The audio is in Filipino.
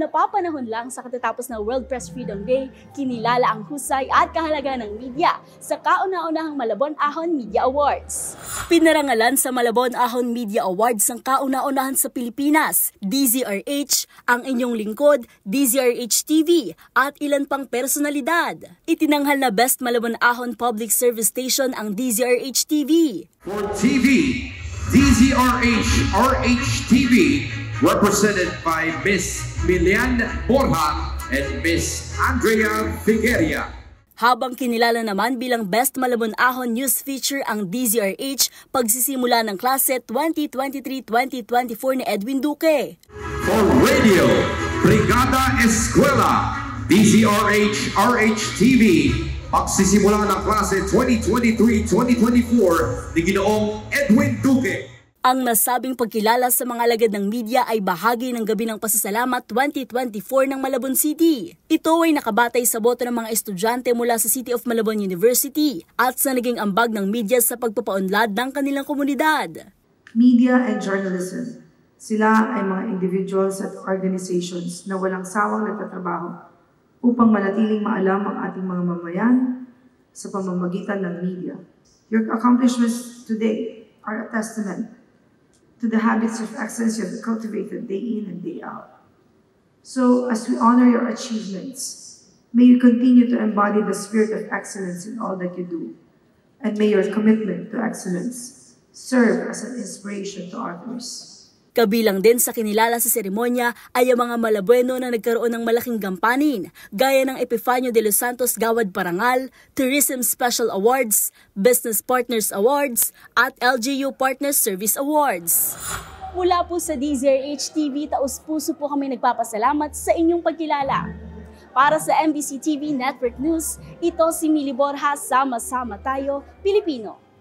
Napapanahon lang sa katatapos na World Press Freedom Day, kinilala ang husay at kahalaga ng media sa kauna-unahang Malabon Ahon Media Awards. Pinarangalan sa Malabon Ahon Media Awards ang kauna-unahan sa Pilipinas, DZRH, ang inyong lingkod, DZRH TV, at ilan pang personalidad. Itinanghal na Best Malabon Ahon Public Service Station ang DZRH TV. For TV, DZRH RH-TV, represented by Miss Milian Borja and Miss Andrea Figueria. Habang kinilala naman bilang Best Malabon Ahon News Feature ang DZRH pagsisimula ng klase 2023-2024 ni Edwin Duque. For radio, Brigada Eskwela, DZRH RH-TV, pagsisimula ng klase 2023-2024 ni Ginoong Edwin Duque. Ang nasabing pagkilala sa mga alagad ng media ay bahagi ng Gabi ng Pasasalamat 2024 ng Malabon City. Ito ay nakabatay sa boto ng mga estudyante mula sa City of Malabon University at sa naging ambag ng media sa pagpapaunlad ng kanilang komunidad. Media and journalism, sila ay mga individuals at organizations na walang sawang nagtatrabaho upang manatiling maalam ang ating mga mamayan sa pamamagitan ng media. Your accomplishments today are a testament to the habits of excellence you have cultivated day in and day out. So, as we honor your achievements, may you continue to embody the spirit of excellence in all that you do, and may your commitment to excellence serve as an inspiration to others. Kabilang din sa kinilala sa seremonya ay ang mga Malabueno na nagkaroon ng malaking gampanin, gaya ng Epifanio de los Santos Gawad Parangal, Tourism Special Awards, Business Partners Awards, at LGU Partners Service Awards. Mula po sa DZRH TV, taus-puso po kami nagpapasalamat sa inyong pagkilala. Para sa MBC TV Network News, ito si Mili Borja, sama-sama tayo, Pilipino.